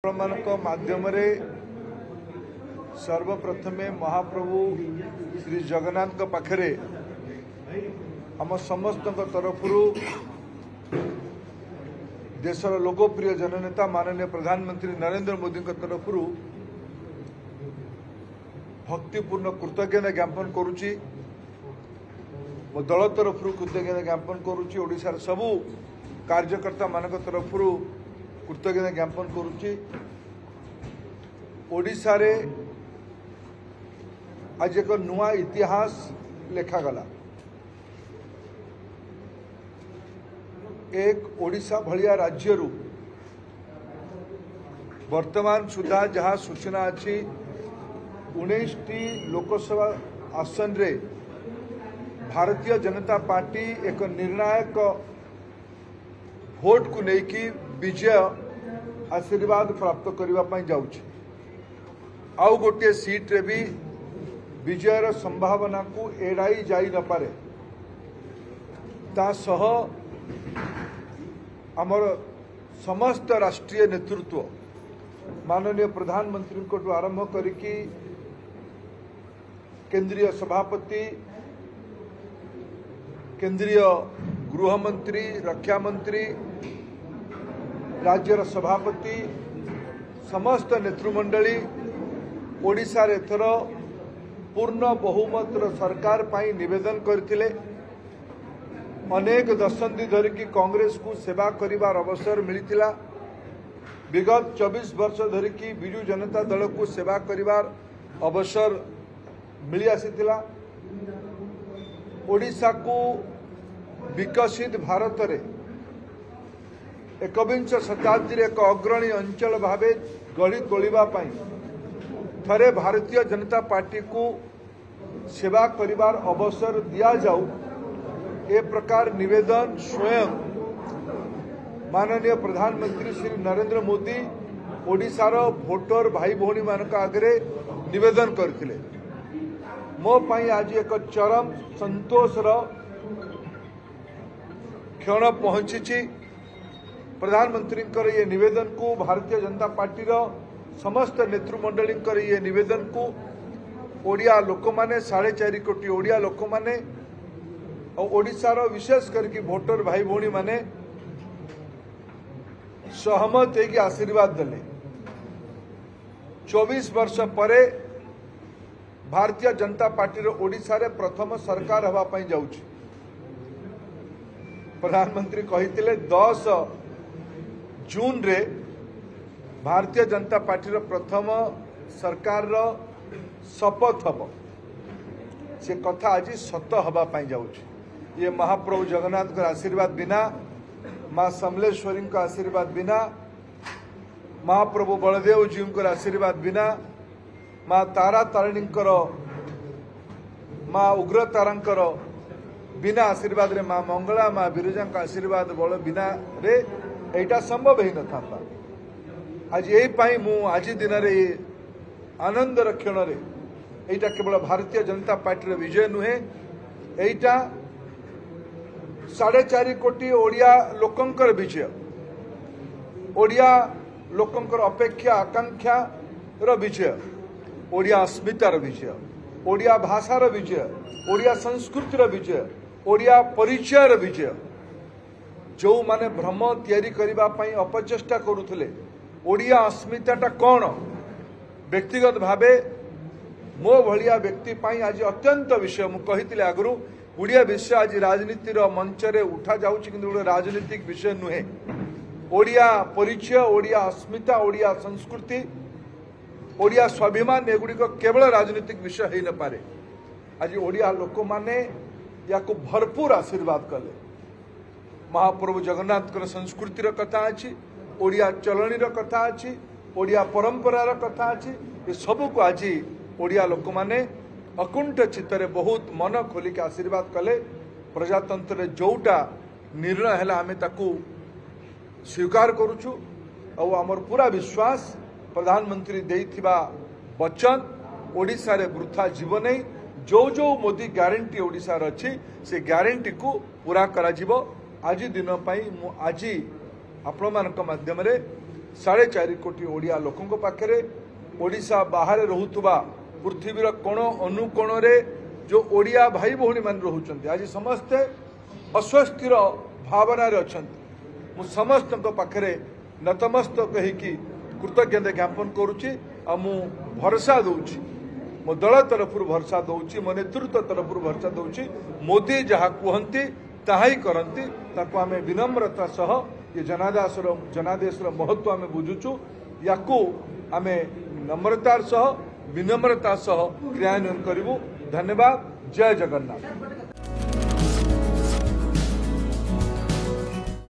माध्यम सर्वप्रथमे महाप्रभु श्री जगन्नाथ पाखरे आम समस्त तरफ देशर लोकप्रिय जननेता माननीय प्रधानमंत्री नरेंद्र मोदी तरफ भक्तिपूर्ण कृतज्ञता ज्ञापन करुच्ची मो दल तरफ कृतज्ञता ज्ञापन करुच्ची ओडिशार सबू कार्यकर्ता मान तरफ कृतज्ञता ज्ञापन करुच्ची। ओडिशा रे आज एक नुआ इतिहास लेखागला। एक ओडिशा भलिया राज्य वर्तमान सुधा जहाँ सूचना अच्छी 19टी लोकसभा आसन रे भारतीय जनता पार्टी एक निर्णायक भोट को लेकिन विजय आशीर्वाद प्राप्त करने जाऊँगी। आउ गोटे सीट रे भी विजयर संभावना को एड़ाई जाई न पारे। तासह आमर समस्त राष्ट्रीय नेतृत्व माननीय प्रधानमंत्री को आरंभ करिकी केंद्रीय सभापति, केंद्रीय गृहमंत्री, रक्षा मंत्री, राज्यर सभापति, समस्त नेतृमंडली ओडिशा रे एथर पूर्ण बहुमत सरकार पाई निवेदन करथिले। अनेक दशंधि धरिकी कांग्रेस को सेवा करिवार अवसर मिलिथिला। विगत 24 वर्ष धरिकी बिजू जनता दल को सेवा करिवार अवसर मिली आसीथिला। ओडिशा को विकसित भारत रे एकविंश शताब्दी एक अग्रणी अंचल भावे गढ़ी तोलिबा पाई थरे भारतीय जनता पार्टी को सेवा करिवार अवसर दिया जाऊ ए प्रकार निवेदन स्वयं माननीय प्रधानमंत्री श्री नरेंद्र मोदी ओडिशार भोटर भाई भौणी मान आगे निवेदन करथिले। मो पाई आज एक चरम संतोषर क्षण पहुंची। प्रधानमंत्री ये निवेदन को भारतीय जनता पार्टी समस्त नेतृमंडली ये निवेदन को ओडिया लोक माने 4.5 कोटी ओडिया लोक माने और ओडिशार विशेष करके भोटर भाई भौणी माने सहमत है कि आशीर्वाद देले। 24 वर्ष परे भारतीय जनता पार्टी ओडिशा रे प्रथम सरकार हवा पाई जाउची। प्रधानमंत्री कहिथिले 10 जून रे भारतीय जनता पार्टी प्रथम सरकार शपथ हम से कथा आज सत हवा पाई जाउची। ये महाप्रभु जगन्नाथ का आशीर्वाद बिना, माँ समलेश्वरी का आशीर्वाद बिना, महाप्रभु बलदेव जी को आशीर्वाद बिना, माँ तारा तारिणी माँ उग्र तारांकर बिना आशीर्वाद रे, माँ मंगला माँ बिरजा का आशीर्वाद बल बिना रे एटा संभव ही न था। आज यही मु आज दिन रे आनंद क्षण रे एटा केवल भारतीय जनता पार्टी विजय नुहे, एटा 4.5 कोटी ओडिया लोकंकर विजय, ओडिया लोकंकर अपेक्षा आकांक्षा रो विजय, ओडिया अस्मितार विजय, ओडिया भाषार विजय, ओडिया संस्कृतिर विजय, ओडिया परिचयर विजय। जो माने भ्रम तैयारी करबा पई अपचेष्टा करुथले ओडिया अस्मिताटा कौन, व्यक्तिगत भावे मो भलिया व्यक्ति पाई आज अत्यंत विषय मु कहिथिले आगरु ओडिया विषय आज राजनीतिर मंच रे उठा जाउछि किंतु राजनीतिक विषय नुहे। ओडिया परिचय, ओडिया अस्मिता, ओडिया संस्कृति, ओडिया स्वाभिमान एगुड़िक केवल राजनीतिक विषय हो न पारे। आज ओडिया लोक माने या को भरपूर आशीर्वाद कले। महाप्रभु जगन्नाथ संस्कृतिर कथा अच्छी, ओडिया चलनीर कथा अच्छी, ओडिया परंपरार कथा अच्छी। ये सब को आज ओडिया लोक माने अकुंठ चित्तरे बहुत मन खोलिक आशीर्वाद कले। प्रजातंत्र जोटा निर्णय है आमे ताकू स्वीकार करुचु और आमर पूरा विश्वास प्रधानमंत्री देइथिबा वचन ओडिशा रे वृथा जीव नहीं। जो जो मोदी ग्यारंटी ओडिशा रे अछि से ग्यारंटी को पूरा करा जिवो। आज दिन पाई मु आज आपण मानक माध्यम रे 4.5 कोटी ओडिया लोकंक पाखरे ओडिशा बाहर रहुतबा पृथ्वीर कोण अनुकोण रे जो ओडिया भाई भौणी मान रहुचंती आज समस्ते अस्वस्थिर भावना रे अछंती मु समस्त पाखरे नतमस्तक कहीकि कृतज्ञता ज्ञापन करुच्ची आ मु भरोसा दउची मो दल तरफ भरोसा दउची मो नेतृत्व तरफ भरोसा दउची मोदी जहाँ कहती ताही करती ताको आमे विनम्रता सह ये जनादेश महत्व आमे बुझुचु याकू आमे नम्रतार सह विनम्रता सह क्रियान्वयन करिवु। धन्यवाद। जय जगन्नाथ।